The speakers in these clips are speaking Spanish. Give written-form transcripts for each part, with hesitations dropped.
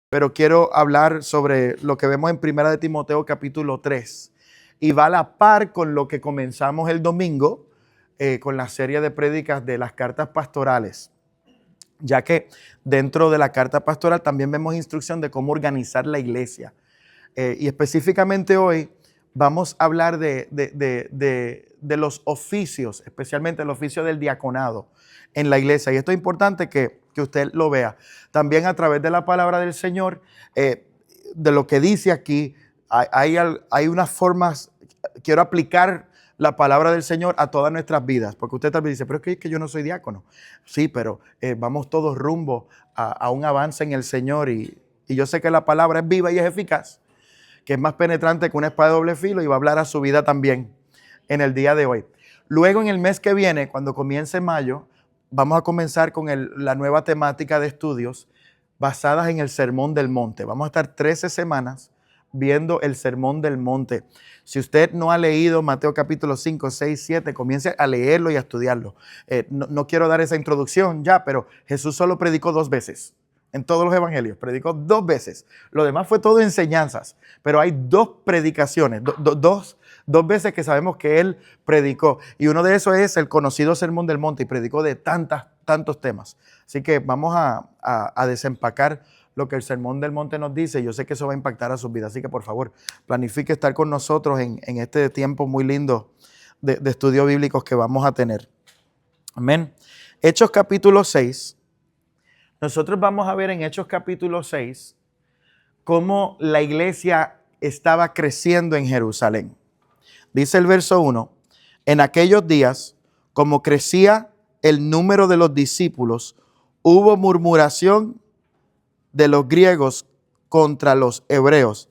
pero quiero hablar sobre lo que vemos en Primera de Timoteo capítulo 3 y va a la par con lo que comenzamos el domingo con la serie de prédicas de las cartas pastorales, ya que dentro de la carta pastoral también vemos instrucción de cómo organizar la iglesia y específicamente hoy vamos a hablar de los oficios, especialmente el oficio del diaconado en la iglesia, y esto es importante que usted lo vea. También a través de la palabra del Señor, de lo que dice aquí, hay unas formas, quiero aplicar la palabra del Señor a todas nuestras vidas, porque usted también dice, pero es que yo no soy diácono. Sí, pero vamos todos rumbo a un avance en el Señor y yo sé que la palabra es viva y es eficaz, que es más penetrante que una espada de doble filo y va a hablar a su vida también en el día de hoy. Luego en el mes que viene, cuando comience mayo, vamos a comenzar con la nueva temática de estudios basadas en el Sermón del Monte. Vamos a estar 13 semanas viendo el Sermón del Monte. Si usted no ha leído Mateo capítulo 5, 6, 7, comience a leerlo y a estudiarlo. No quiero dar esa introducción ya, pero Jesús solo predicó 2 veces. En todos los evangelios, predicó 2 veces. Lo demás fue todo enseñanzas, pero hay 2 predicaciones, dos veces que sabemos que él predicó. Y uno de esos es el conocido Sermón del Monte y predicó de tantos temas. Así que vamos a desempacar lo que el Sermón del Monte nos dice. Yo sé que eso va a impactar a sus vidas. Así que por favor, planifique estar con nosotros en este tiempo muy lindo de estudios bíblicos que vamos a tener. Amén. Hechos capítulo 6. Nosotros vamos a ver en Hechos capítulo 6 cómo la iglesia estaba creciendo en Jerusalén. Dice el verso 1, en aquellos días, como crecía el número de los discípulos, hubo murmuración de los griegos contra los hebreos,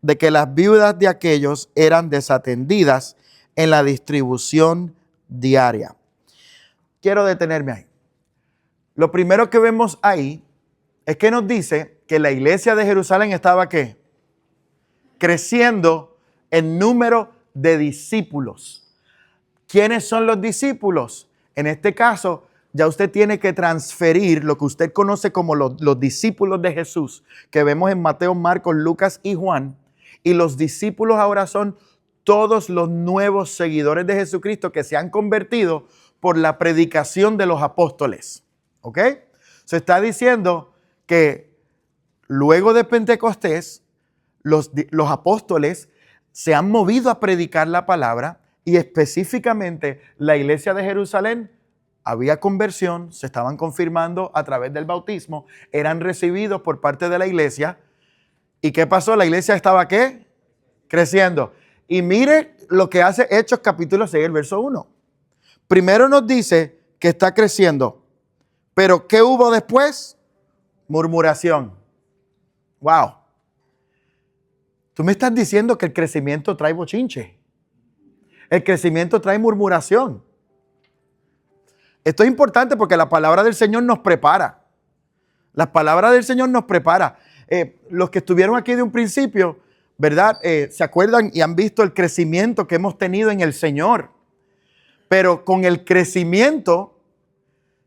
de que las viudas de aquellos eran desatendidas en la distribución diaria. Quiero detenerme ahí. Lo primero que vemos ahí es que nos dice que la iglesia de Jerusalén estaba ¿qué? Creciendo en número de discípulos. ¿Quiénes son los discípulos? En este caso, ya usted tiene que transferir lo que usted conoce como los discípulos de Jesús, que vemos en Mateo, Marcos, Lucas y Juan. Y los discípulos ahora son todos los nuevos seguidores de Jesucristo que se han convertido por la predicación de los apóstoles. ¿Ok? Se está diciendo que luego de Pentecostés, los apóstoles se han movido a predicar la palabra y específicamente la iglesia de Jerusalén había conversión, se estaban confirmando a través del bautismo, eran recibidos por parte de la iglesia. ¿Y qué pasó? La iglesia estaba ¿qué? Creciendo. Y mire lo que hace Hechos capítulo 6, el verso 1. Primero nos dice que está creciendo, pero ¿qué hubo después? Murmuración. Wow. Tú me estás diciendo que el crecimiento trae bochinche. El crecimiento trae murmuración. Esto es importante porque la palabra del Señor nos prepara. La palabra del Señor nos prepara. Los que estuvieron aquí de un principio, ¿verdad? Se acuerdan y han visto el crecimiento que hemos tenido en el Señor. Pero con el crecimiento,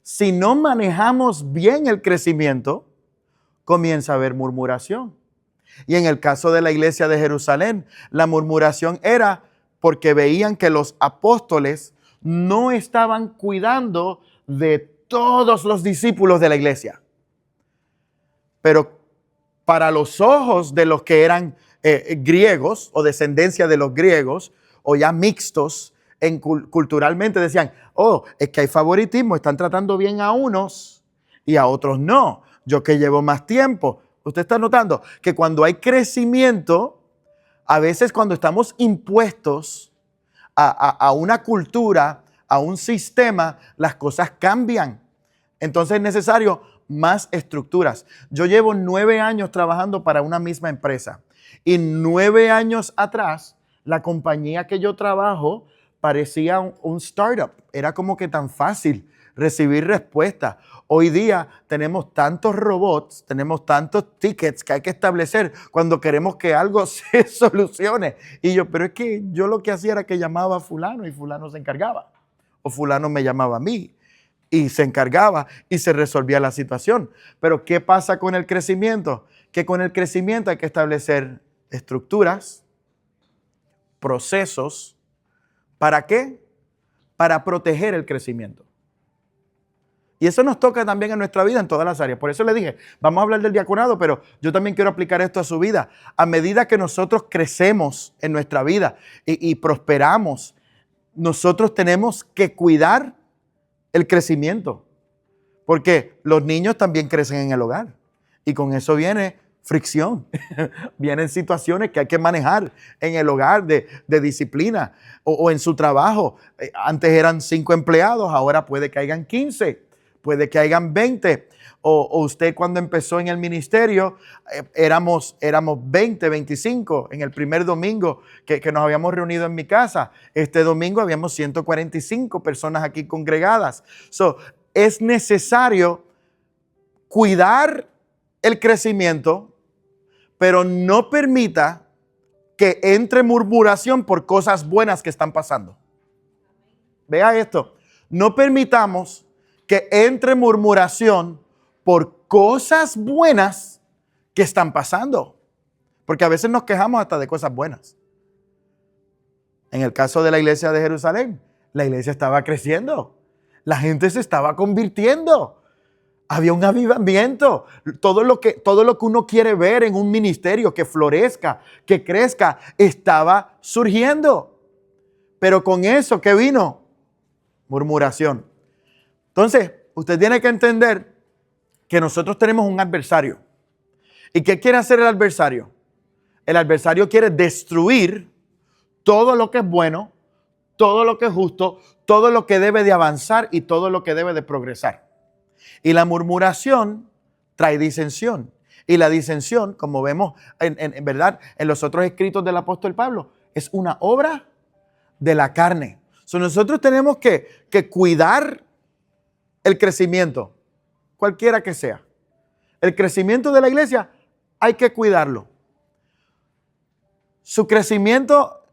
si no manejamos bien el crecimiento, comienza a haber murmuración. Y en el caso de la iglesia de Jerusalén, la murmuración era porque veían que los apóstoles no estaban cuidando de todos los discípulos de la iglesia. Pero para los ojos de los que eran griegos o descendencia de los griegos o ya mixtos, culturalmente decían, es que hay favoritismo, están tratando bien a unos y a otros no. Yo que llevo más tiempo. Usted está notando que cuando hay crecimiento, a veces cuando estamos impuestos a una cultura, a un sistema, las cosas cambian. Entonces es necesario más estructuras. Yo llevo 9 años trabajando para una misma empresa y 9 años atrás la compañía que yo trabajo parecía un startup. Era como que tan fácil recibir respuestas. Hoy día tenemos tantos robots, tenemos tantos tickets que hay que establecer cuando queremos que algo se solucione. Y yo, pero es que yo lo que hacía era que llamaba a fulano y fulano se encargaba. O fulano me llamaba a mí. y se encargaba y se resolvía la situación. Pero ¿qué pasa con el crecimiento? Que con el crecimiento hay que establecer estructuras, procesos. ¿Para qué? Para proteger el crecimiento. Y eso nos toca también en nuestra vida en todas las áreas. Por eso le dije, vamos a hablar del diaconado, pero yo también quiero aplicar esto a su vida. A medida que nosotros crecemos en nuestra vida y prosperamos, nosotros tenemos que cuidar el crecimiento. Porque los niños también crecen en el hogar. Y con eso viene fricción. Vienen situaciones que hay que manejar en el hogar de disciplina o en su trabajo. Antes eran 5 empleados, ahora puede que hayan 15. Puede que hayan 20, o usted cuando empezó en el ministerio éramos 20, 25 en el primer domingo que nos habíamos reunido en mi casa. Este domingo habíamos 145 personas aquí congregadas. Es necesario cuidar el crecimiento, pero no permita que entre murmuración por cosas buenas que están pasando. Vea esto, no permitamos que entre murmuración por cosas buenas que están pasando. Porque a veces nos quejamos hasta de cosas buenas. En el caso de la iglesia de Jerusalén, la iglesia estaba creciendo. La gente se estaba convirtiendo. Había un avivamiento. Todo lo que uno quiere ver en un ministerio, que florezca, que crezca, estaba surgiendo. Pero con eso, ¿qué vino? Murmuración. Entonces, usted tiene que entender que nosotros tenemos un adversario. ¿Y qué quiere hacer el adversario? El adversario quiere destruir todo lo que es bueno, todo lo que es justo, todo lo que debe de avanzar y todo lo que debe de progresar. Y la murmuración trae disensión. Y la disensión, como vemos en verdad en los otros escritos del apóstol Pablo, es una obra de la carne. Nosotros tenemos que cuidar el crecimiento, cualquiera que sea. El crecimiento de la iglesia hay que cuidarlo. Su crecimiento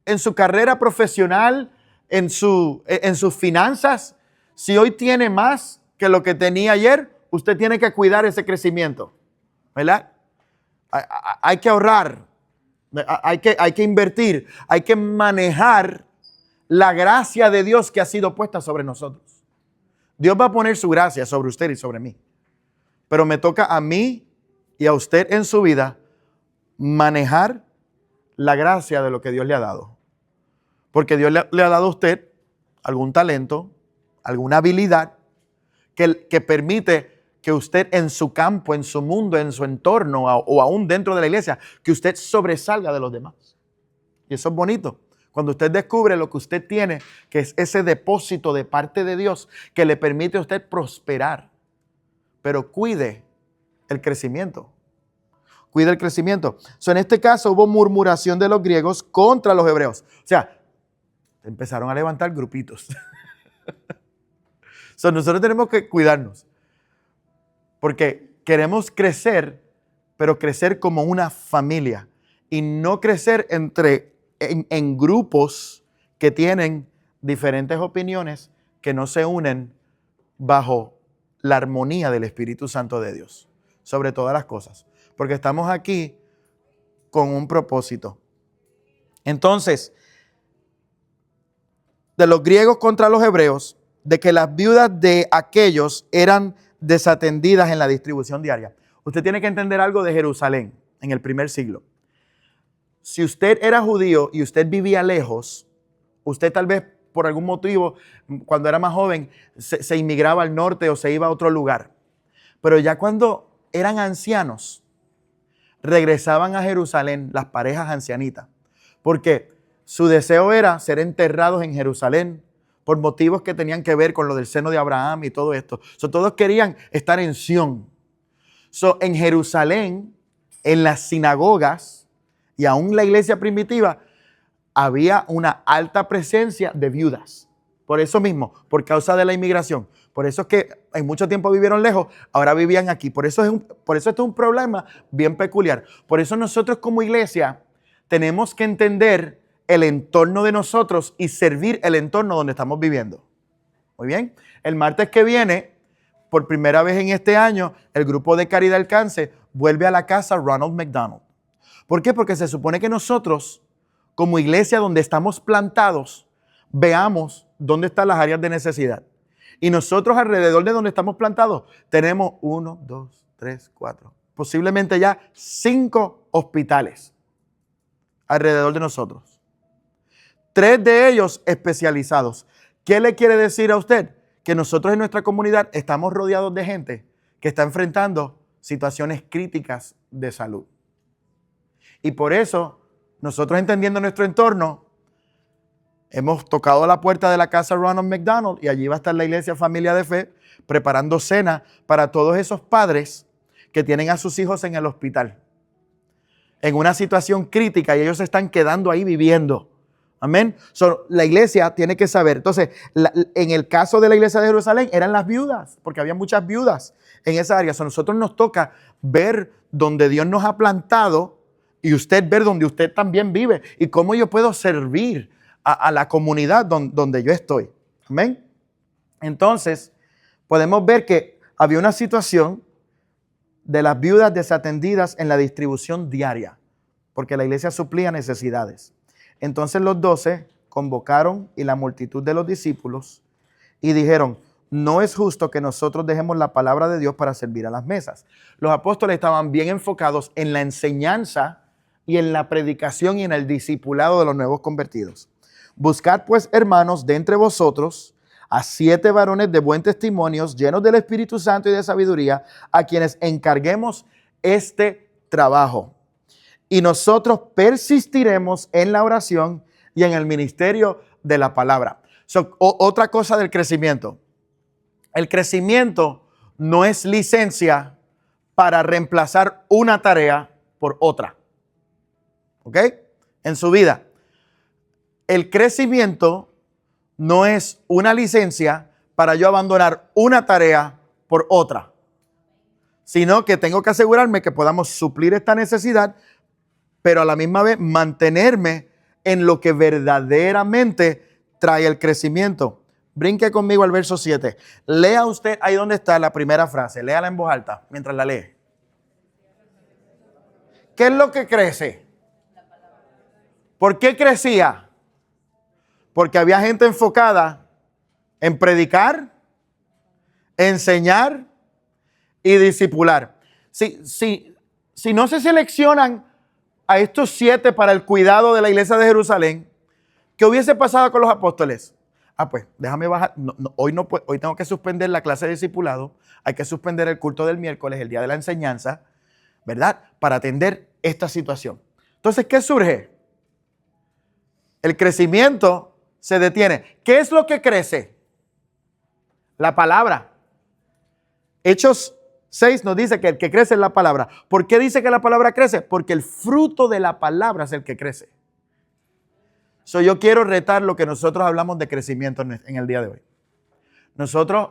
en su carrera profesional, en sus finanzas, si hoy tiene más que lo que tenía ayer, usted tiene que cuidar ese crecimiento, ¿verdad? Hay que ahorrar, hay que invertir, hay que manejar la gracia de Dios que ha sido puesta sobre nosotros. Dios va a poner su gracia sobre usted y sobre mí. Pero me toca a mí y a usted en su vida manejar la gracia de lo que Dios le ha dado. Porque Dios le ha dado a usted algún talento, alguna habilidad que permite que usted en su campo, en su mundo, en su entorno o aún dentro de la iglesia, que usted sobresalga de los demás. Y eso es bonito. Cuando usted descubre lo que usted tiene, que es ese depósito de parte de Dios que le permite a usted prosperar. Pero cuide el crecimiento. Cuide el crecimiento. En este caso hubo murmuración de los griegos contra los hebreos. O sea, empezaron a levantar grupitos. Nosotros tenemos que cuidarnos. Porque queremos crecer, pero crecer como una familia. Y no crecer en grupos que tienen diferentes opiniones que no se unen bajo la armonía del Espíritu Santo de Dios, sobre todas las cosas, porque estamos aquí con un propósito. Entonces, de los griegos contra los hebreos, de que las viudas de aquellos eran desatendidas en la distribución diaria. Usted tiene que entender algo de Jerusalén en el primer siglo. Si usted era judío y usted vivía lejos, usted tal vez por algún motivo, cuando era más joven, se inmigraba al norte o se iba a otro lugar. Pero ya cuando eran ancianos, regresaban a Jerusalén las parejas ancianitas, porque su deseo era ser enterrados en Jerusalén por motivos que tenían que ver con lo del seno de Abraham y todo esto. Todos querían estar en Sión. En Jerusalén, en las sinagogas y aún la iglesia primitiva, había una alta presencia de viudas. Por eso mismo, por causa de la inmigración. Por eso es que en mucho tiempo vivieron lejos, ahora vivían aquí. Por eso esto es un problema bien peculiar. Por eso nosotros como iglesia tenemos que entender el entorno de nosotros y servir el entorno donde estamos viviendo. Muy bien. El martes que viene, por primera vez en este año, el grupo de Caridad Alcance vuelve a la casa Ronald McDonald. ¿Por qué? Porque se supone que nosotros, como iglesia donde estamos plantados, veamos dónde están las áreas de necesidad. Y nosotros alrededor de donde estamos plantados tenemos 1, 2, 3, 4, posiblemente ya 5 hospitales alrededor de nosotros. 3 de ellos especializados. ¿Qué le quiere decir a usted? Que nosotros en nuestra comunidad estamos rodeados de gente que está enfrentando situaciones críticas de salud. Y por eso, nosotros entendiendo nuestro entorno, hemos tocado la puerta de la casa Ronald McDonald y allí va a estar la iglesia Familia de Fe preparando cena para todos esos padres que tienen a sus hijos en el hospital, en una situación crítica y ellos se están quedando ahí viviendo. Amén. La iglesia tiene que saber. Entonces, en el caso de la iglesia de Jerusalén, eran las viudas, porque había muchas viudas en esa área. Nosotros nos toca ver donde Dios nos ha plantado y usted ver donde usted también vive y cómo yo puedo servir a la comunidad donde yo estoy. Amén. Entonces, podemos ver que había una situación de las viudas desatendidas en la distribución diaria, porque la iglesia suplía necesidades. Entonces los 12 convocaron y la multitud de los discípulos y dijeron, no es justo que nosotros dejemos la palabra de Dios para servir a las mesas. Los apóstoles estaban bien enfocados en la enseñanza y en la predicación y en el discipulado de los nuevos convertidos. Buscad pues, hermanos, de entre vosotros a 7 varones de buen testimonio, llenos del Espíritu Santo y de sabiduría, a quienes encarguemos este trabajo. Y nosotros persistiremos en la oración y en el ministerio de la palabra. Otra cosa del crecimiento. El crecimiento no es licencia para reemplazar una tarea por otra. ¿Ok? En su vida. El crecimiento no es una licencia para yo abandonar una tarea por otra, sino que tengo que asegurarme que podamos suplir esta necesidad, pero a la misma vez mantenerme en lo que verdaderamente trae el crecimiento. Brinque conmigo al verso 7. Lea usted ahí donde está la primera frase. Léala en voz alta mientras la lee. ¿Qué es lo que crece? ¿Por qué crecía? Porque había gente enfocada en predicar, enseñar y discipular. Si no se seleccionan a estos 7 para el cuidado de la iglesia de Jerusalén, ¿qué hubiese pasado con los apóstoles? Pues déjame bajar. Hoy tengo que suspender la clase de discipulado. Hay que suspender el culto del miércoles, el día de la enseñanza, ¿verdad? Para atender esta situación. Entonces, ¿qué surge? El crecimiento se detiene. ¿Qué es lo que crece? La palabra. Hechos 6 nos dice que el que crece es la palabra. ¿Por qué dice que la palabra crece? Porque el fruto de la palabra es el que crece. Yo quiero retar lo que nosotros hablamos de crecimiento en el día de hoy. Nosotros,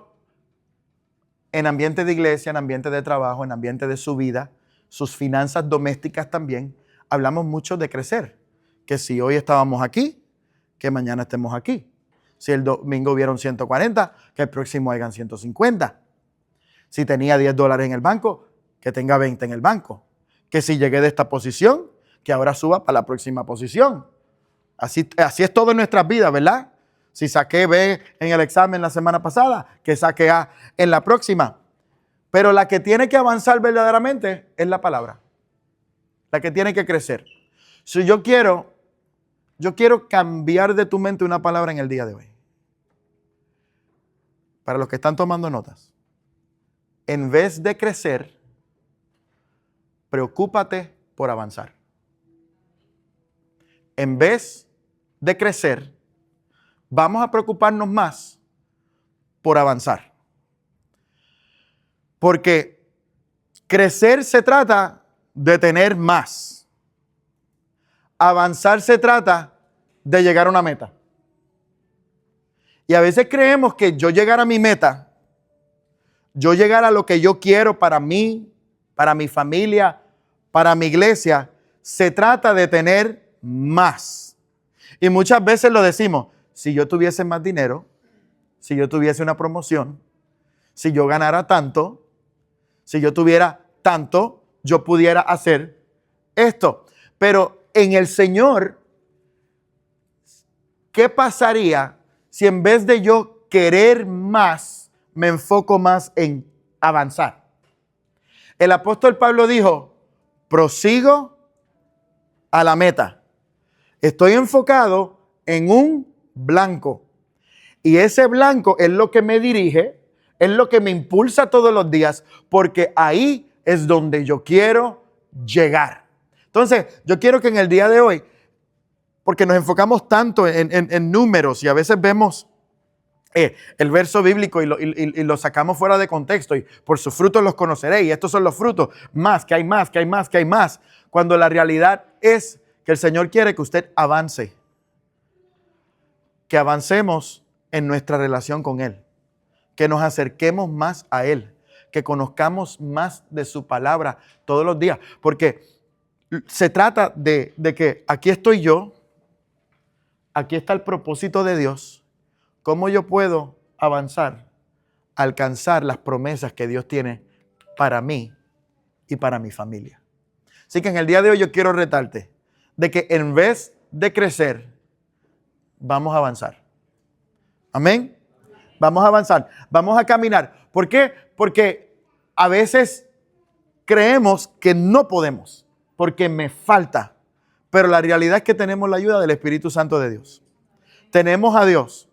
en ambiente de iglesia, en ambiente de trabajo, en ambiente de su vida, sus finanzas domésticas también, hablamos mucho de crecer. Que si hoy estábamos aquí, que mañana estemos aquí. Si el domingo hubieron 140, que el próximo hayan 150. Si tenía $10 en el banco, que tenga 20 en el banco. Que si llegué de esta posición, que ahora suba para la próxima posición. Así es todo en nuestras vidas, ¿verdad? Si saqué B en el examen la semana pasada, que saque A en la próxima. Pero la que tiene que avanzar verdaderamente es la palabra. La que tiene que crecer. Si yo quiero cambiar de tu mente una palabra en el día de hoy. Para los que están tomando notas. En vez de crecer, preocúpate por avanzar. En vez de crecer, vamos a preocuparnos más por avanzar. Porque crecer se trata de tener más. Avanzar se trata de llegar a una meta. Y a veces creemos que yo llegar a mi meta, yo llegar a lo que yo quiero para mí, para mi familia, para mi iglesia, se trata de tener más. Y muchas veces lo decimos, si yo tuviese más dinero, si yo tuviese una promoción, si yo ganara tanto, si yo tuviera tanto, yo pudiera hacer esto. Pero en el Señor, ¿qué pasaría si en vez de yo querer más, me enfoco más en avanzar? El apóstol Pablo dijo, prosigo a la meta. Estoy enfocado en un blanco. Y ese blanco es lo que me dirige, es lo que me impulsa todos los días, porque ahí es donde yo quiero llegar. Entonces, yo quiero que en el día de hoy, porque nos enfocamos tanto en números y a veces vemos el verso bíblico y lo sacamos fuera de contexto, y por sus frutos los conoceréis, y estos son los frutos, más, que hay más, que hay más, que hay más, cuando la realidad es que el Señor quiere que usted avance, que avancemos en nuestra relación con Él, que nos acerquemos más a Él, que conozcamos más de su palabra todos los días, porque se trata de que aquí estoy yo, aquí está el propósito de Dios. ¿Cómo yo puedo avanzar, alcanzar las promesas que Dios tiene para mí y para mi familia? Así que en el día de hoy yo quiero retarte de que en vez de crecer, vamos a avanzar. Amén. Vamos a avanzar, vamos a caminar. ¿Por qué? Porque a veces creemos que no podemos, porque me falta. Pero la realidad es que tenemos la ayuda del Espíritu Santo de Dios. Tenemos a Dios.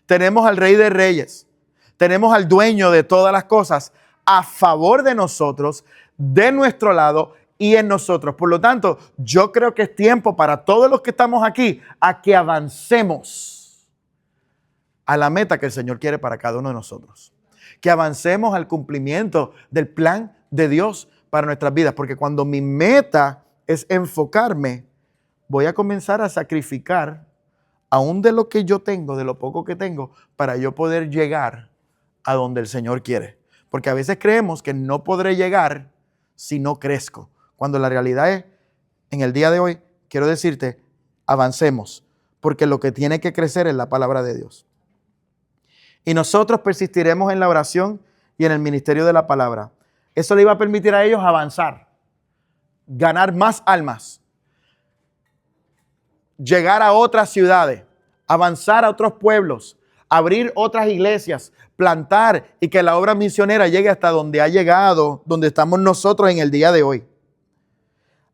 Tenemos al Rey de Reyes, tenemos al dueño de todas las cosas a favor de nosotros, de nuestro lado y en nosotros. Por lo tanto, yo creo que es tiempo para todos los que estamos aquí a que avancemos a la meta que el Señor quiere para cada uno de nosotros. Que avancemos al cumplimiento del plan de Dios para nuestras vidas. Porque cuando mi meta es enfocarme, voy a comenzar a sacrificar aún de lo que yo tengo, de lo poco que tengo, para yo poder llegar a donde el Señor quiere. Porque a veces creemos que no podré llegar si no crezco. Cuando la realidad es, en el día de hoy, quiero decirte, avancemos. Porque lo que tiene que crecer es la palabra de Dios. Y nosotros persistiremos en la oración y en el ministerio de la palabra. Eso le iba a permitir a ellos avanzar, ganar más almas, llegar a otras ciudades, avanzar a otros pueblos, abrir otras iglesias, plantar y que la obra misionera llegue hasta donde ha llegado, donde estamos nosotros en el día de hoy.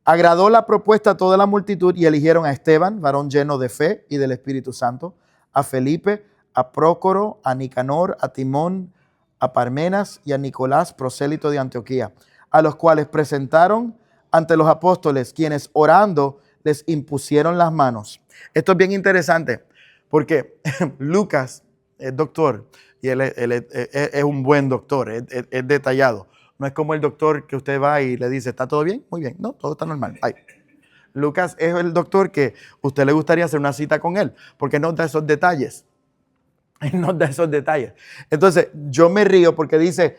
Agradó la propuesta a toda la multitud y eligieron a Esteban, varón lleno de fe y del Espíritu Santo, a Felipe, a Prócoro, a Nicanor, a Timón, a Parmenas y a Nicolás, prosélito de Antioquía, a los cuales presentaron ante los apóstoles, quienes orando les impusieron las manos. Esto es bien interesante porque Lucas es doctor y él es un buen doctor, es detallado. No es como el doctor que usted va y le dice, ¿está todo bien? Muy bien. No, todo está normal. Ay. Lucas es el doctor que usted le gustaría hacer una cita con él porque nos da esos detalles. Él nos da esos detalles. Entonces, yo me río porque dice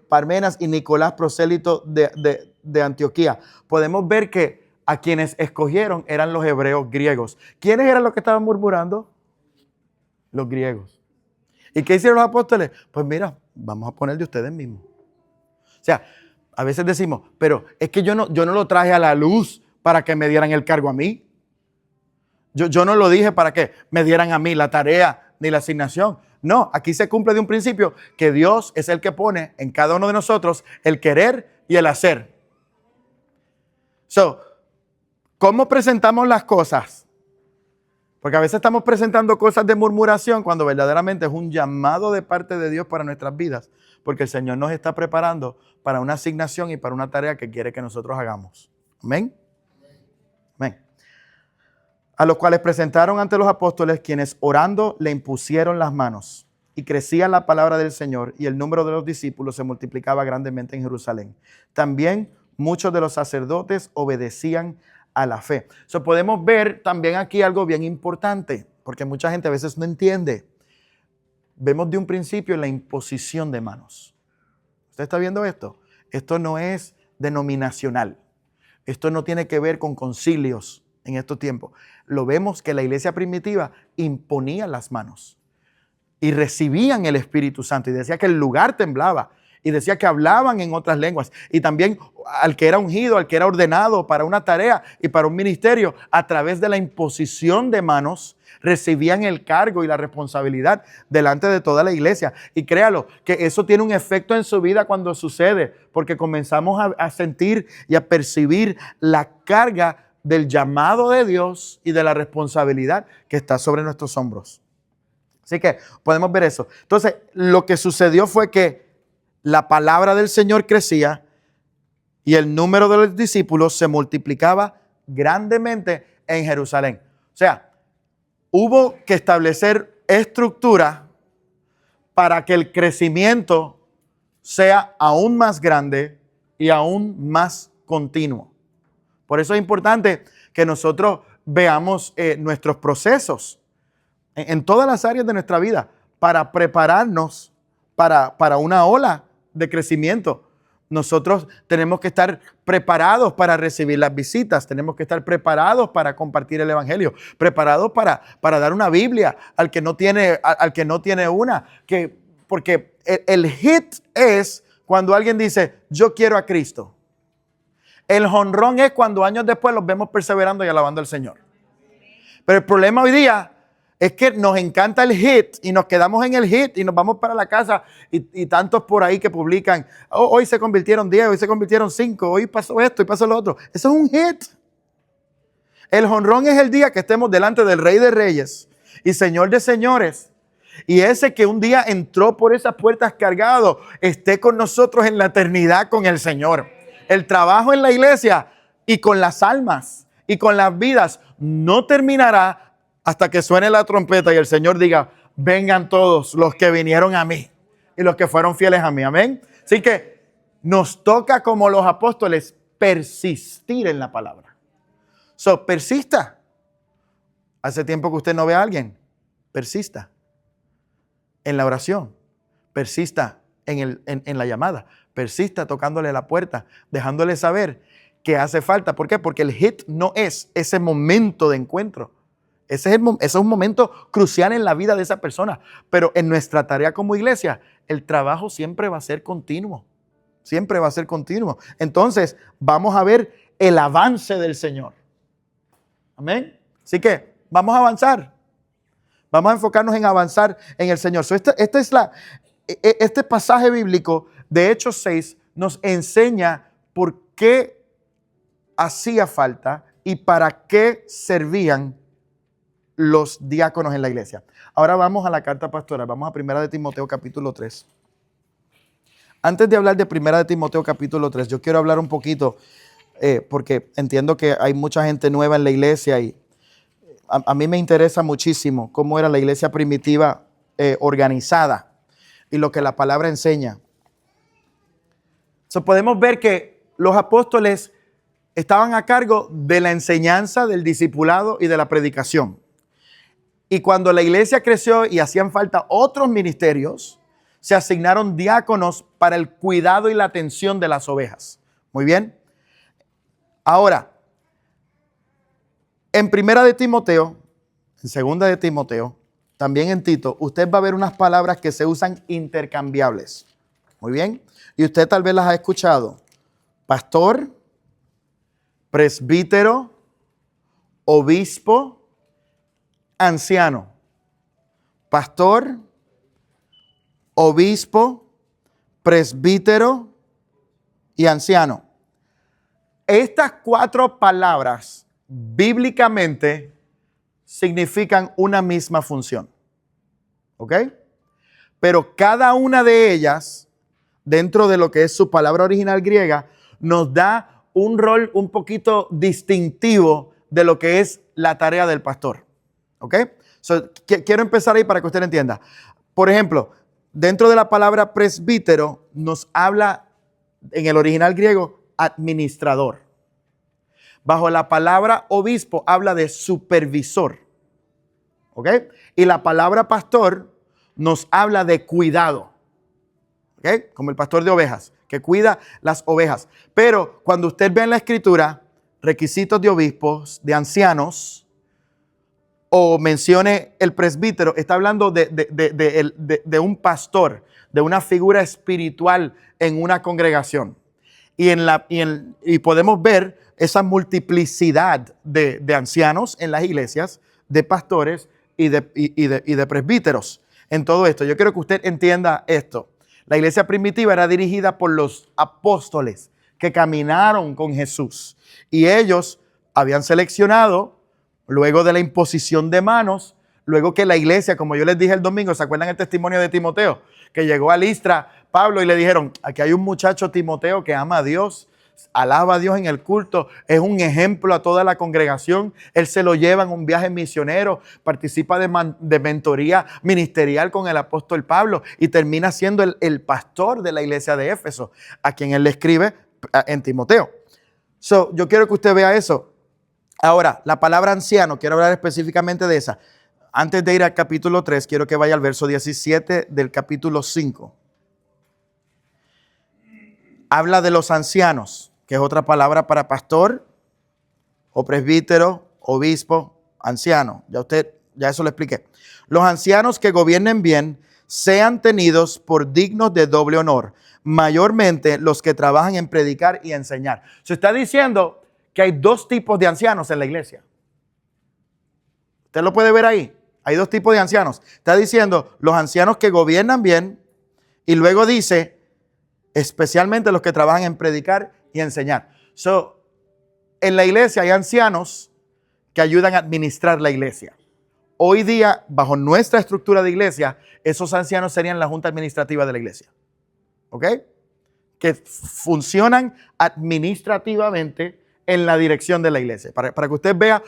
Parmenas y Nicolás, prosélito de Antioquía. Podemos ver que a quienes escogieron eran los hebreos griegos. ¿Quiénes eran los que estaban murmurando? Los griegos. ¿Y qué hicieron los apóstoles? Pues mira, vamos a poner de ustedes mismos. O sea, a veces decimos, pero es que yo no lo traje a la luz para que me dieran el cargo a mí. Yo no lo dije para que me dieran a mí la tarea ni la asignación. No, aquí se cumple de un principio que Dios es el que pone en cada uno de nosotros el querer y el hacer. ¿Cómo presentamos las cosas? Porque a veces estamos presentando cosas de murmuración cuando verdaderamente es un llamado de parte de Dios para nuestras vidas. Porque el Señor nos está preparando para una asignación y para una tarea que quiere que nosotros hagamos. Amén. Amén. A los cuales presentaron ante los apóstoles, quienes orando le impusieron las manos. Y crecía la palabra del Señor y el número de los discípulos se multiplicaba grandemente en Jerusalén. También muchos de los sacerdotes obedecían a la fe. Podemos ver también aquí algo bien importante, porque mucha gente a veces no entiende. Vemos de un principio la imposición de manos. ¿Usted está viendo esto? Esto no es denominacional. Esto no tiene que ver con concilios en estos tiempos. Lo vemos que la iglesia primitiva imponía las manos. y recibían el Espíritu Santo. Y decía que el lugar temblaba. Y decía que hablaban en otras lenguas. Y también al que era ungido, al que era ordenado para una tarea y para un ministerio, a través de la imposición de manos, recibían el cargo y la responsabilidad delante de toda la iglesia. Y créalo, que eso tiene un efecto en su vida cuando sucede, porque comenzamos a sentir y a percibir la carga del llamado de Dios y de la responsabilidad que está sobre nuestros hombros. Así que podemos ver eso. Entonces, lo que sucedió fue que la palabra del Señor crecía y el número de los discípulos se multiplicaba grandemente en Jerusalén. O sea, hubo que establecer estructura para que el crecimiento sea aún más grande y aún más continuo. Por eso es importante que nosotros veamos nuestros procesos en todas las áreas de nuestra vida para prepararnos para una ola de crecimiento. Nosotros tenemos que estar preparados para recibir las visitas, tenemos que estar preparados para compartir el evangelio, preparados para dar una Biblia al que no tiene una, porque el hit es cuando alguien dice, yo quiero a Cristo. El jonrón es cuando años después los vemos perseverando y alabando al Señor. Pero el problema hoy día es que nos encanta el hit y nos quedamos en el hit y nos vamos para la casa y tantos por ahí que publican, hoy se convirtieron 10, hoy se convirtieron 5, hoy pasó esto y pasó lo otro. Eso es un hit. El jonrón es el día que estemos delante del Rey de Reyes y Señor de Señores. Y ese que un día entró por esas puertas cargado, esté con nosotros en la eternidad con el Señor. El trabajo en la iglesia y con las almas y con las vidas no terminará hasta que suene la trompeta y el Señor diga, vengan todos los que vinieron a mí y los que fueron fieles a mí. Amén. Así que nos toca como los apóstoles persistir en la palabra. Persista. Hace tiempo que usted no ve a alguien. Persista en la oración. Persista en la llamada. Persista tocándole la puerta, dejándole saber que hace falta. ¿Por qué? Porque el hit no es ese momento de encuentro. Ese es un momento crucial en la vida de esa persona. Pero en nuestra tarea como iglesia, el trabajo siempre va a ser continuo. Siempre va a ser continuo. Entonces, vamos a ver el avance del Señor. Amén. Así que, vamos a avanzar. Vamos a enfocarnos en avanzar en el Señor. Este pasaje bíblico de Hechos 6 nos enseña por qué hacía falta y para qué servían los diáconos en la iglesia. Ahora vamos a la carta pastoral. Vamos a 1 de Timoteo capítulo 3. Antes de hablar de 1 de Timoteo capítulo 3, yo quiero hablar un poquito, porque entiendo que hay mucha gente nueva en la iglesia y a mí me interesa muchísimo cómo era la iglesia primitiva organizada y lo que la palabra enseña. Podemos ver que los apóstoles estaban a cargo de la enseñanza, del discipulado y de la predicación. Y cuando la iglesia creció y hacían falta otros ministerios, se asignaron diáconos para el cuidado y la atención de las ovejas. Muy bien. Ahora, en 1 de Timoteo, en 2 de Timoteo, también en Tito, usted va a ver unas palabras que se usan intercambiables. Muy bien. Y usted tal vez las ha escuchado. Pastor, presbítero, obispo, anciano. Pastor, obispo, presbítero y anciano. Estas 4 palabras bíblicamente significan una misma función. ¿Ok? Pero cada una de ellas, dentro de lo que es su palabra original griega, nos da un rol un poquito distintivo de lo que es la tarea del pastor. ¿Ok? Quiero empezar ahí para que usted entienda. Por ejemplo, dentro de la palabra presbítero nos habla en el original griego administrador. Bajo la palabra obispo habla de supervisor. ¿Ok? Y la palabra pastor nos habla de cuidado. ¿Ok? Como el pastor de ovejas, que cuida las ovejas. Pero cuando usted ve en la escritura requisitos de obispos, de ancianos, o mencione el presbítero, está hablando de un pastor, de una figura espiritual en una congregación. Y podemos ver esa multiplicidad de ancianos en las iglesias, de pastores y de presbíteros en todo esto. Yo quiero que usted entienda esto. La iglesia primitiva era dirigida por los apóstoles que caminaron con Jesús. Y ellos habían seleccionado, luego de la imposición de manos, luego que la iglesia, como yo les dije el domingo, ¿se acuerdan el testimonio de Timoteo? Que llegó a Listra, Pablo, y le dijeron, aquí hay un muchacho Timoteo que ama a Dios, alaba a Dios en el culto, es un ejemplo a toda la congregación. Él se lo lleva en un viaje misionero, participa de mentoría ministerial con el apóstol Pablo y termina siendo el pastor de la iglesia de Éfeso, a quien él le escribe en Timoteo. Yo quiero que usted vea eso. Ahora, la palabra anciano, quiero hablar específicamente de esa. Antes de ir al capítulo 3, quiero que vaya al verso 17 del capítulo 5. Habla de los ancianos, que es otra palabra para pastor o presbítero, obispo, anciano. Ya eso lo expliqué. Los ancianos que gobiernen bien sean tenidos por dignos de doble honor, mayormente los que trabajan en predicar y enseñar. Se está diciendo que hay dos tipos de ancianos en la iglesia. Usted lo puede ver ahí. Hay dos tipos de ancianos. Está diciendo los ancianos que gobiernan bien y luego dice especialmente los que trabajan en predicar y enseñar. En la iglesia hay ancianos que ayudan a administrar la iglesia. Hoy día, bajo nuestra estructura de iglesia, esos ancianos serían la junta administrativa de la iglesia. ¿Ok? Que funcionan administrativamente en la dirección de la iglesia. Para que usted vea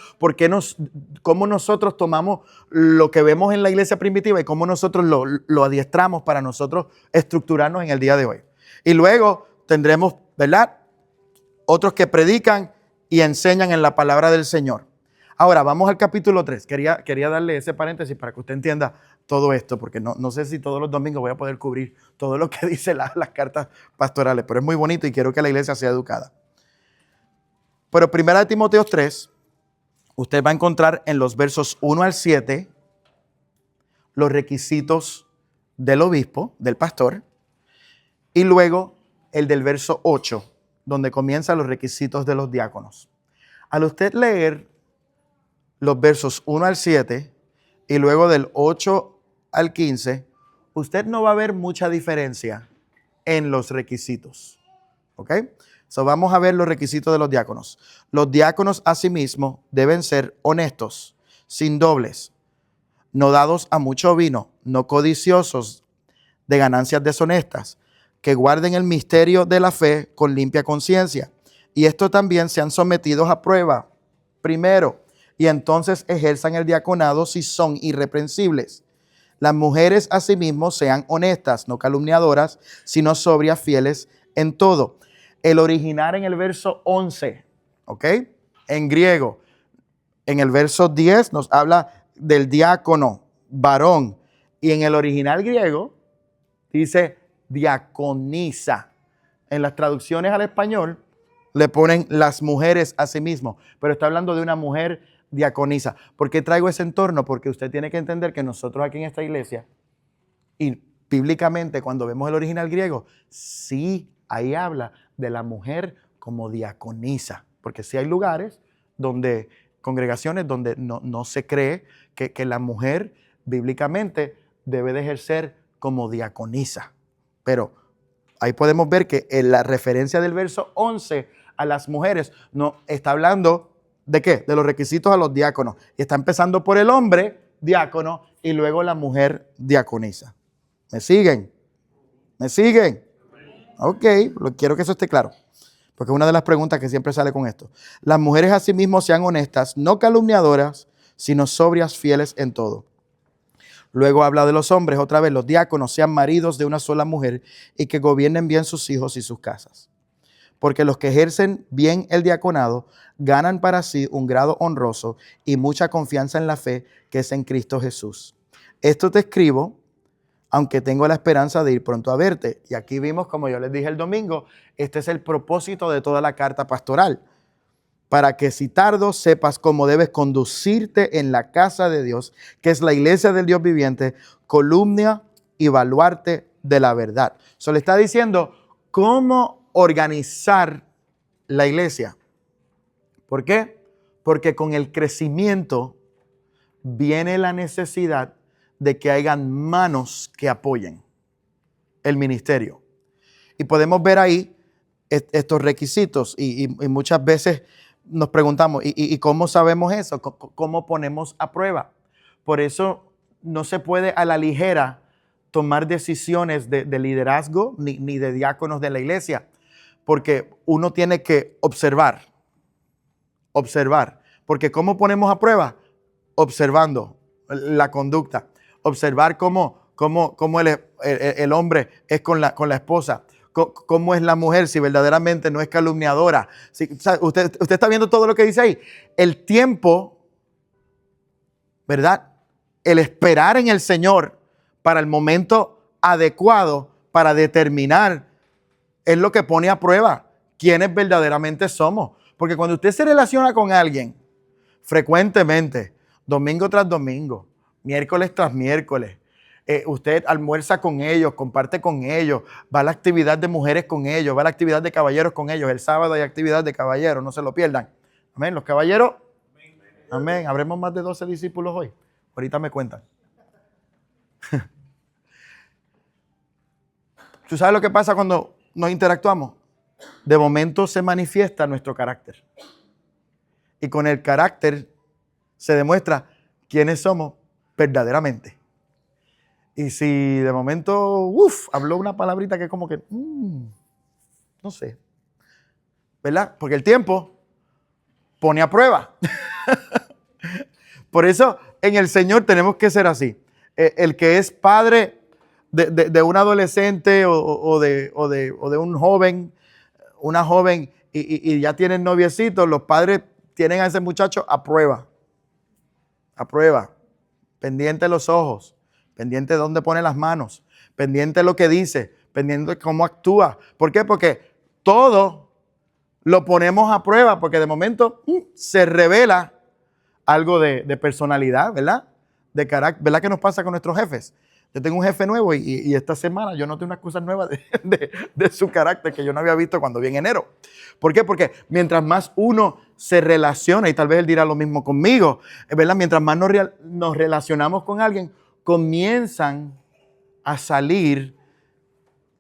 cómo nosotros tomamos lo que vemos en la iglesia primitiva y cómo nosotros lo adiestramos para nosotros estructurarnos en el día de hoy. Y luego tendremos, ¿verdad?, otros que predican y enseñan en la palabra del Señor. Ahora, vamos al capítulo 3. Quería darle ese paréntesis para que usted entienda todo esto, porque no sé si todos los domingos voy a poder cubrir todo lo que dice las cartas pastorales, pero es muy bonito y quiero que la iglesia sea educada. Pero 1 Timoteo 3, usted va a encontrar en los versos 1 al 7 los requisitos del obispo, del pastor, y luego el del verso 8, donde comienzan los requisitos de los diáconos. Al usted leer los versos 1 al 7 y luego del 8 al 15, usted no va a ver mucha diferencia en los requisitos. ¿Ok? Vamos a ver los requisitos de los diáconos. Los diáconos asimismo deben ser honestos, sin dobles, no dados a mucho vino, no codiciosos de ganancias deshonestas, que guarden el misterio de la fe con limpia conciencia. Y esto también sean sometidos a prueba primero, y entonces ejerzan el diaconado si son irreprensibles. Las mujeres asimismo sean honestas, no calumniadoras, sino sobrias, fieles en todo. El original en el verso 11, ¿ok? En griego. En el verso 10 nos habla del diácono, varón. Y en el original griego dice diaconisa. En las traducciones al español le ponen las mujeres a sí mismo, pero está hablando de una mujer diaconisa. ¿Por qué traigo ese entorno? Porque usted tiene que entender que nosotros aquí en esta iglesia, y bíblicamente cuando vemos el original griego, sí, ahí habla de la mujer como diaconisa, porque sí hay lugares donde, congregaciones donde no se cree que la mujer bíblicamente debe de ejercer como diaconisa. Pero ahí podemos ver que en la referencia del verso 11 a las mujeres no está hablando ¿de qué? De los requisitos a los diáconos. Y está empezando por el hombre diácono y luego la mujer diaconisa. ¿Me siguen? ¿Me siguen? Ok, quiero que eso esté claro, porque es una de las preguntas que siempre sale con esto. Las mujeres asimismo sean honestas, no calumniadoras, sino sobrias, fieles en todo. Luego habla de los hombres, otra vez, los diáconos sean maridos de una sola mujer y que gobiernen bien sus hijos y sus casas. Porque los que ejercen bien el diaconado ganan para sí un grado honroso y mucha confianza en la fe que es en Cristo Jesús. Esto te escribo, aunque tengo la esperanza de ir pronto a verte. Y aquí vimos, como yo les dije el domingo, este es el propósito de toda la carta pastoral. para que si tardo sepas cómo debes conducirte en la casa de Dios, que es la iglesia del Dios viviente, columna y baluarte de la verdad. So le está diciendo cómo organizar la iglesia. ¿Por qué? Porque con el crecimiento viene la necesidad de que hayan manos que apoyen el ministerio. Y podemos ver ahí estos requisitos y muchas veces nos preguntamos, ¿y cómo sabemos eso? ¿Cómo ponemos a prueba? Por eso no se puede a la ligera tomar decisiones de liderazgo ni de diáconos de la iglesia, porque uno tiene que observar, porque ¿cómo ponemos a prueba? Observando la conducta, observar cómo el hombre es con la esposa, cómo es la mujer, si verdaderamente no es calumniadora. Usted está viendo todo lo que dice ahí. El tiempo, ¿verdad? El esperar en el Señor para el momento adecuado para determinar es lo que pone a prueba quiénes verdaderamente somos. Porque cuando usted se relaciona con alguien frecuentemente, domingo tras domingo, miércoles tras miércoles, usted almuerza con ellos, comparte con ellos, va a la actividad de mujeres con ellos, va a la actividad de caballeros con ellos. El sábado hay actividad de caballeros, no se lo pierdan. Amén. Los caballeros, amén. Habremos más de 12 discípulos hoy. Ahorita me cuentan. ¿Tú sabes lo que pasa cuando nos interactuamos? De momento se manifiesta nuestro carácter. Y con el carácter se demuestra quiénes somos verdaderamente. Y si de momento, habló una palabrita que es como que, no sé, ¿verdad? Porque el tiempo pone a prueba. Por eso en el Señor tenemos que ser así. El que es padre de un adolescente o de un joven, una joven y ya tienen noviecitos, los padres tienen a ese muchacho a prueba, pendiente de los ojos, pendiente de dónde pone las manos, pendiente de lo que dice, pendiente de cómo actúa. ¿Por qué? Porque todo lo ponemos a prueba, porque de momento se revela algo de personalidad, ¿verdad? De carácter, ¿verdad? ¿Qué nos pasa con nuestros jefes? Yo tengo un jefe nuevo y esta semana yo noté unas cosas nuevas de su carácter que yo no había visto cuando vi en enero. ¿Por qué? Porque mientras más uno se relaciona, y tal vez él dirá lo mismo conmigo, ¿verdad? Mientras más nos relacionamos con alguien, comienzan a salir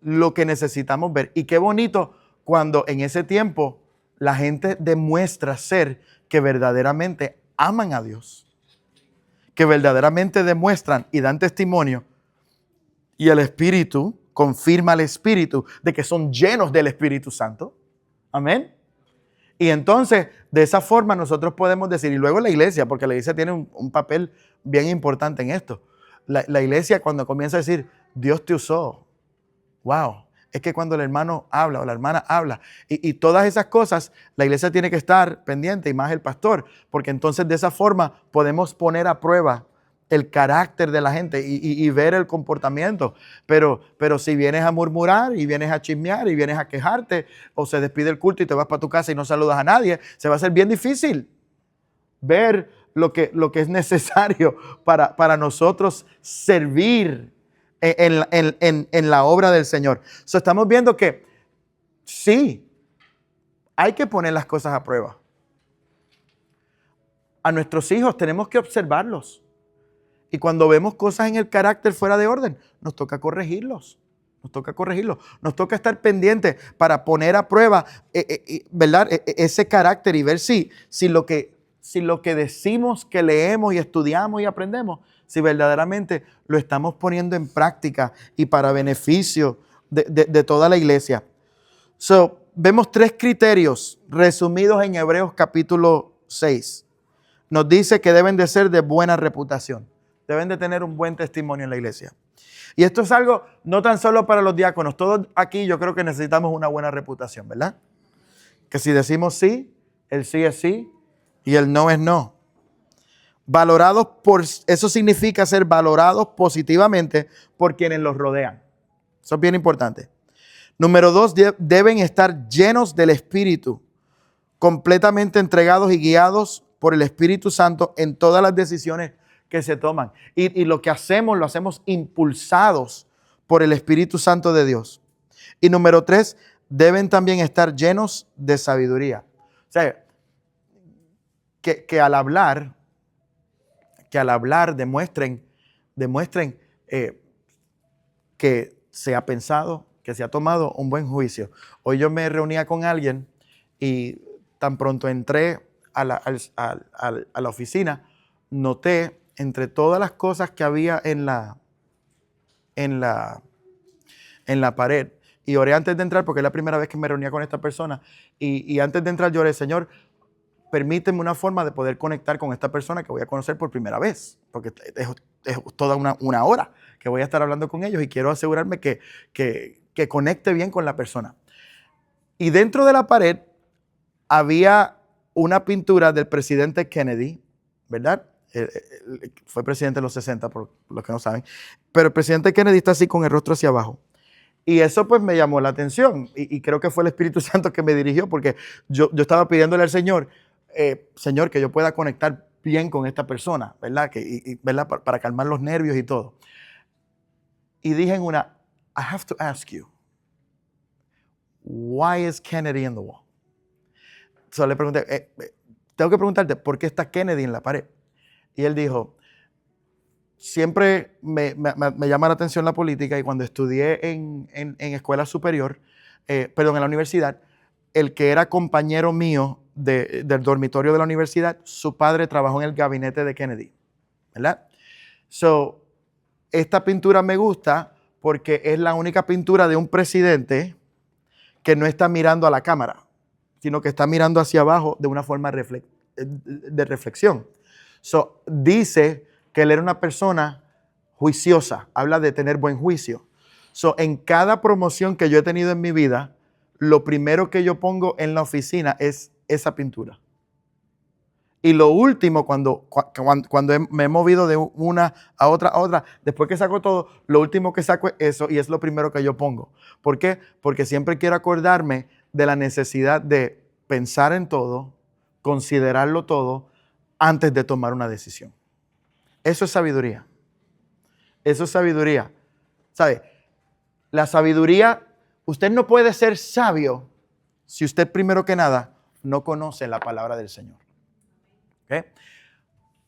lo que necesitamos ver. Y qué bonito cuando en ese tiempo la gente demuestra ser que verdaderamente aman a Dios, que verdaderamente demuestran y dan testimonio, y el Espíritu confirma al Espíritu de que son llenos del Espíritu Santo. Amén. Y entonces, de esa forma nosotros podemos decir, y luego la iglesia, porque la iglesia tiene un papel bien importante en esto. La iglesia cuando comienza a decir, Dios te usó. Wow. Es que cuando el hermano habla o la hermana habla y todas esas cosas, la iglesia tiene que estar pendiente y más el pastor, porque entonces de esa forma podemos poner a prueba el carácter de la gente y ver el comportamiento. Pero si vienes a murmurar y vienes a chismear y vienes a quejarte o se despide el culto y te vas para tu casa y no saludas a nadie, se va a hacer bien difícil ver lo que es necesario para nosotros servir en la obra del Señor. So, estamos viendo que sí, hay que poner las cosas a prueba. A nuestros hijos tenemos que observarlos. Y cuando vemos cosas en el carácter fuera de orden, nos toca corregirlos. Nos toca estar pendientes para poner a prueba ¿verdad? Ese carácter y ver si lo que decimos que leemos y estudiamos y aprendemos, si verdaderamente lo estamos poniendo en práctica y para beneficio de toda la iglesia. So, vemos 3 criterios resumidos en Hebreos capítulo 6. Nos dice que deben de ser de buena reputación. Deben de tener un buen testimonio en la iglesia. Y esto es algo no tan solo para los diáconos. Todos aquí yo creo que necesitamos una buena reputación, ¿verdad? Que si decimos sí, el sí es sí y el no es no. Valorados eso significa ser valorados positivamente por quienes los rodean. Eso es bien importante. Número 2, deben estar llenos del Espíritu, completamente entregados y guiados por el Espíritu Santo en todas las decisiones que se toman. Y lo que hacemos, lo hacemos impulsados por el Espíritu Santo de Dios. Y número 3, deben también estar llenos de sabiduría. O sea, que al hablar demuestren que se ha pensado, que se ha tomado un buen juicio. Hoy yo me reunía con alguien y tan pronto entré a la oficina, noté entre todas las cosas que había en la pared, y oré antes de entrar porque es la primera vez que me reunía con esta persona, y antes de entrar yo oré: Señor, permíteme una forma de poder conectar con esta persona que voy a conocer por primera vez, porque es toda una hora que voy a estar hablando con ellos y quiero asegurarme que conecte bien con la persona. Y dentro de la pared había una pintura del presidente Kennedy, ¿verdad? Fue presidente en los 60, por los que no saben, pero el presidente Kennedy está así con el rostro hacia abajo. Y eso pues me llamó la atención y creo que fue el Espíritu Santo que me dirigió, porque yo estaba pidiéndole al Señor, Señor, que yo pueda conectar bien con esta persona, ¿verdad? ¿Verdad? Para calmar los nervios y todo. Y dije en una: I have to ask you, why is Kennedy in the wall? Entonces le pregunté, tengo que preguntarte, ¿por qué está Kennedy en la pared? Y él dijo: siempre me llama la atención la política, y cuando estudié en escuela superior, en la universidad, el que era compañero mío del dormitorio de la universidad, su padre trabajó en el gabinete de Kennedy, ¿verdad? So, esta pintura me gusta porque es la única pintura de un presidente que no está mirando a la cámara, sino que está mirando hacia abajo de una forma de reflexión. So, dice que él era una persona juiciosa, habla de tener buen juicio. So, en cada promoción que yo he tenido en mi vida, lo primero que yo pongo en la oficina es esa pintura. Y lo último, cuando me he movido de una a otra, después que saco todo, lo último que saco es eso, y es lo primero que yo pongo. ¿Por qué? Porque siempre quiero acordarme de la necesidad de pensar en todo, considerarlo todo, antes de tomar una decisión. Eso es sabiduría. Eso es sabiduría. ¿Sabe? La sabiduría, usted no puede ser sabio si usted primero que nada no conoce la palabra del Señor. ¿Okay?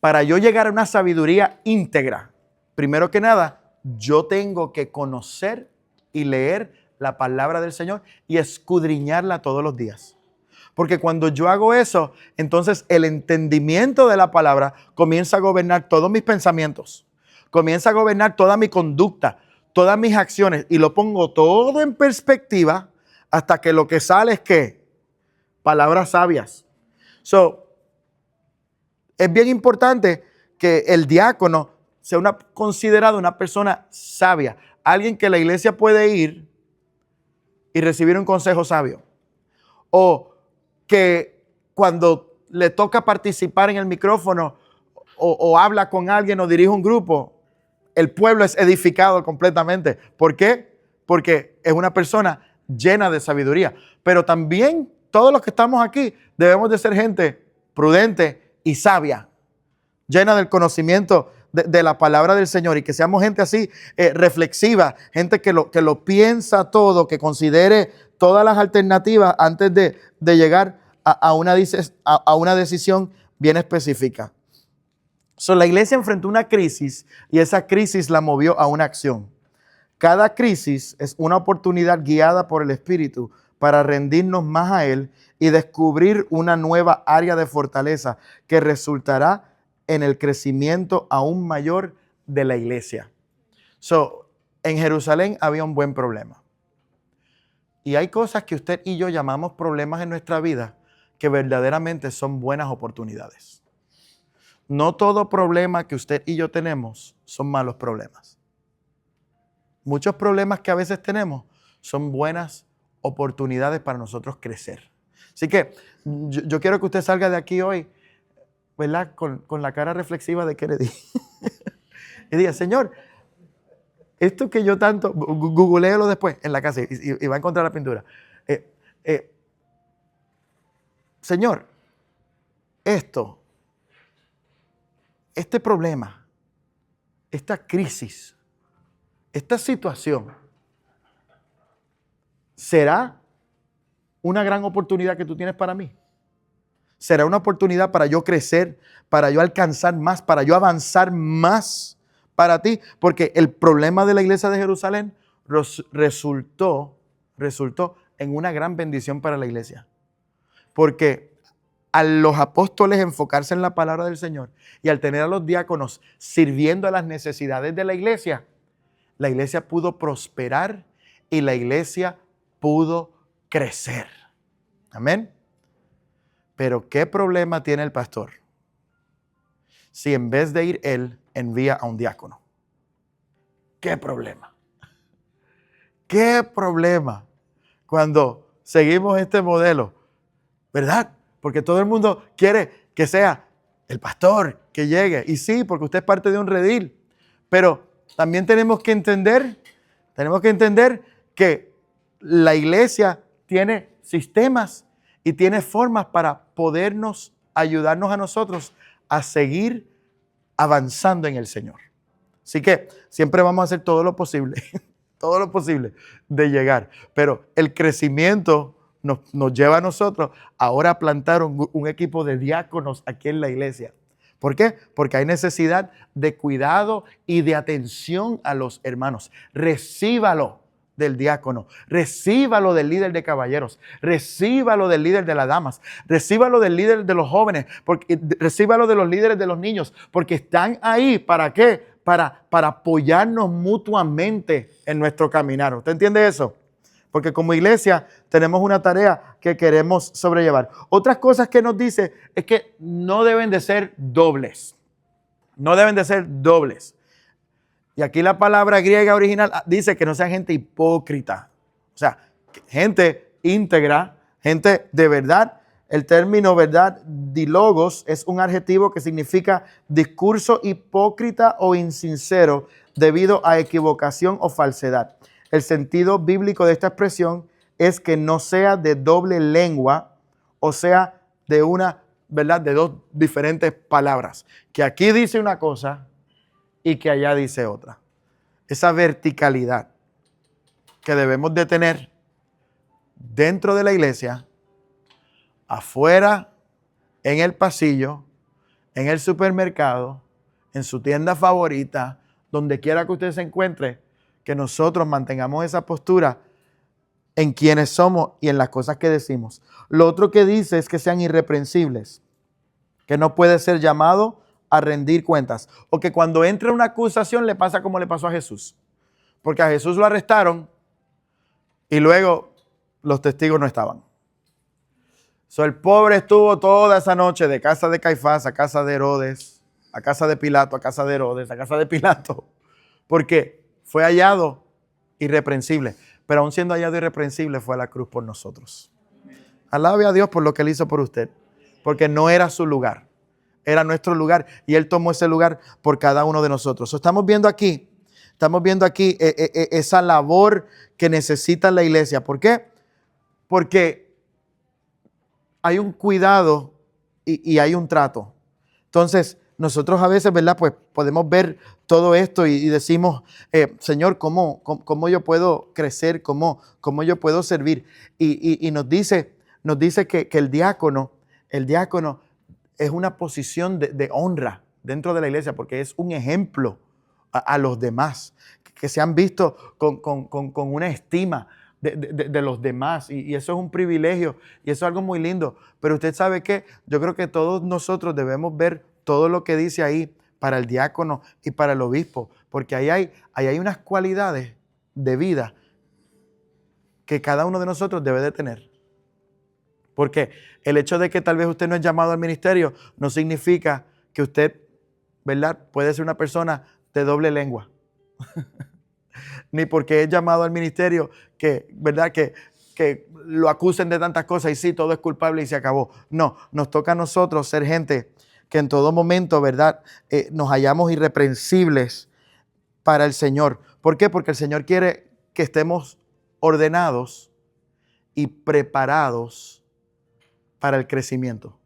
Para yo llegar a una sabiduría íntegra, primero que nada, yo tengo que conocer y leer la palabra del Señor y escudriñarla todos los días. Porque cuando yo hago eso, entonces el entendimiento de la palabra comienza a gobernar todos mis pensamientos, comienza a gobernar toda mi conducta, todas mis acciones, y lo pongo todo en perspectiva hasta que lo que sale es ¿qué? Palabras sabias. So, es bien importante que el diácono sea considerado una persona sabia, alguien que la iglesia puede ir y recibir un consejo sabio, o que cuando le toca participar en el micrófono o habla con alguien o dirige un grupo, el pueblo es edificado completamente. ¿Por qué? Porque es una persona llena de sabiduría. Pero también todos los que estamos aquí debemos de ser gente prudente y sabia, llena del conocimiento de la palabra del Señor, y que seamos gente así reflexiva, gente que lo piensa todo, que considere todas las alternativas antes de llegar a una decisión bien específica. So, la iglesia enfrentó una crisis y esa crisis la movió a una acción. Cada crisis es una oportunidad guiada por el Espíritu para rendirnos más a Él y descubrir una nueva área de fortaleza que resultará en el crecimiento aún mayor de la iglesia. So, en Jerusalén había un buen problema. Y hay cosas que usted y yo llamamos problemas en nuestra vida que verdaderamente son buenas oportunidades. No todo problema que usted y yo tenemos son malos problemas. Muchos problemas que a veces tenemos son buenas oportunidades para nosotros crecer. Así que yo quiero que usted salga de aquí hoy, ¿verdad? Con la cara reflexiva de Kennedy. Y diga: Señor, esto que yo tanto, googleelo después en la casa y va a encontrar la pintura. Señor, este problema, esta crisis, esta situación, ¿será una gran oportunidad que tú tienes para mí? ¿Será una oportunidad para yo crecer, para yo alcanzar más, para yo avanzar más para ti? Porque el problema de la iglesia de Jerusalén resultó en una gran bendición para la iglesia. Porque a los apóstoles enfocarse en la palabra del Señor y al tener a los diáconos sirviendo a las necesidades de la iglesia pudo prosperar y la iglesia pudo crecer. Amén. Pero ¿qué problema tiene el pastor si en vez de ir él envía a un diácono? ¿Qué problema? ¿Qué problema cuando seguimos este modelo? ¿Verdad? Porque todo el mundo quiere que sea el pastor que llegue. Y sí, porque usted es parte de un redil. Pero también tenemos que entender que la iglesia tiene sistemas y tiene formas para podernos ayudarnos a nosotros a seguir avanzando en el Señor. Así que siempre vamos a hacer todo lo posible de llegar. Pero el crecimiento nos lleva a nosotros ahora a plantar un equipo de diáconos aquí en la iglesia. ¿Por qué? Porque hay necesidad de cuidado y de atención a los hermanos. Recíbalo del diácono, recíbalo del líder de caballeros, recíbalo del líder de las damas, recíbalo del líder de los jóvenes, recíbalo de los líderes de los niños, porque están ahí, ¿para qué? Para apoyarnos mutuamente en nuestro caminar. ¿Usted entiende eso? Porque como iglesia tenemos una tarea que queremos sobrellevar. Otras cosas que nos dice es que no deben de ser dobles. No deben de ser dobles. Y aquí la palabra griega original dice que no sean gente hipócrita. O sea, gente íntegra, gente de verdad. El término verdad, dilogos, es un adjetivo que significa discurso hipócrita o insincero debido a equivocación o falsedad. El sentido bíblico de esta expresión es que no sea de doble lengua, o sea, de una, ¿verdad?, de dos diferentes palabras. Que aquí dice una cosa y que allá dice otra. Esa verticalidad que debemos de tener dentro de la iglesia, afuera, en el pasillo, en el supermercado, en su tienda favorita, donde quiera que usted se encuentre, que nosotros mantengamos esa postura en quienes somos y en las cosas que decimos. Lo otro que dice es que sean irreprensibles, que no puede ser llamado a rendir cuentas, o que cuando entra una acusación le pasa como le pasó a Jesús, porque a Jesús lo arrestaron y luego los testigos no estaban. El pobre estuvo toda esa noche de casa de Caifás a casa de Herodes, a casa de Pilato, a casa de Herodes, a casa de Pilato, porque fue hallado irreprensible, pero aún siendo hallado irreprensible fue a la cruz por nosotros. Alabe a Dios por lo que Él hizo por usted, porque no era su lugar, era nuestro lugar y Él tomó ese lugar por cada uno de nosotros. Estamos viendo aquí esa labor que necesita la iglesia. ¿Por qué? Porque hay un cuidado y hay un trato. Entonces, nosotros a veces, ¿verdad?, pues podemos ver todo esto y decimos, Señor, ¿cómo yo puedo crecer? ¿Cómo yo puedo servir? Y nos dice que el diácono es una posición de honra dentro de la iglesia, porque es un ejemplo a los demás, que se han visto con una estima de los demás, y eso es un privilegio y eso es algo muy lindo. Pero usted sabe que yo creo que todos nosotros debemos ver todo lo que dice ahí para el diácono y para el obispo, porque ahí hay unas cualidades de vida que cada uno de nosotros debe de tener. Porque el hecho de que tal vez usted no es llamado al ministerio no significa que usted, ¿verdad?, puede ser una persona de doble lengua. Ni porque es llamado al ministerio que, ¿verdad?, que lo acusen de tantas cosas y sí, todo es culpable y se acabó. No, nos toca a nosotros ser gente que en todo momento, ¿verdad?, nos hallamos irreprensibles para el Señor. ¿Por qué? Porque el Señor quiere que estemos ordenados y preparados para el crecimiento.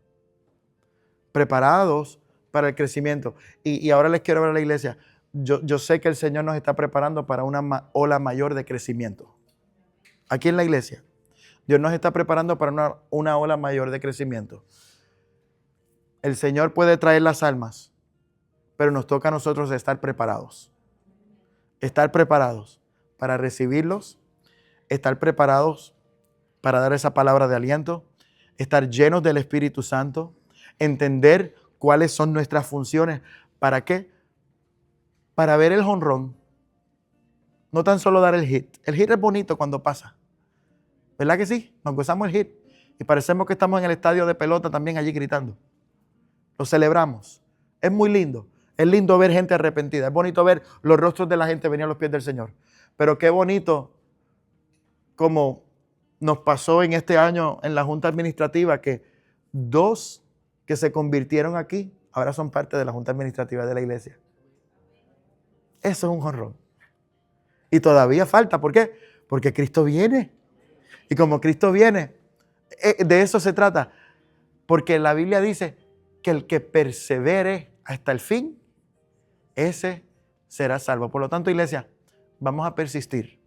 Preparados para el crecimiento. Y ahora les quiero ver a la iglesia. Yo sé que el Señor nos está preparando para una ola mayor de crecimiento. Aquí en la iglesia. Dios nos está preparando para una ola mayor de crecimiento. El Señor puede traer las almas, pero nos toca a nosotros estar preparados. Estar preparados para recibirlos, estar preparados para dar esa palabra de aliento, estar llenos del Espíritu Santo, entender cuáles son nuestras funciones. ¿Para qué? Para ver el jonrón. No tan solo dar el hit. El hit es bonito cuando pasa. ¿Verdad que sí? Nos gozamos el hit y parecemos que estamos en el estadio de pelota también allí gritando. Lo celebramos. Es muy lindo. Es lindo ver gente arrepentida. Es bonito ver los rostros de la gente venir a los pies del Señor. Pero qué bonito como nos pasó en este año en la Junta Administrativa, que 2 que se convirtieron aquí ahora son parte de la Junta Administrativa de la iglesia. Eso es un jonrón. Y todavía falta. ¿Por qué? Porque Cristo viene. Y como Cristo viene, de eso se trata. Porque la Biblia dice que el que persevere hasta el fin, ese será salvo. Por lo tanto, iglesia, vamos a persistir.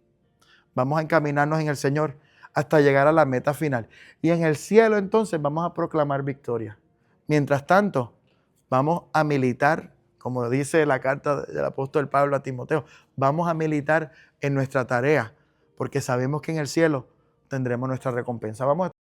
Vamos a encaminarnos en el Señor hasta llegar a la meta final. Y en el cielo entonces vamos a proclamar victoria. Mientras tanto, vamos a militar, como dice la carta del apóstol Pablo a Timoteo, vamos a militar en nuestra tarea, porque sabemos que en el cielo tendremos nuestra recompensa. Vamos a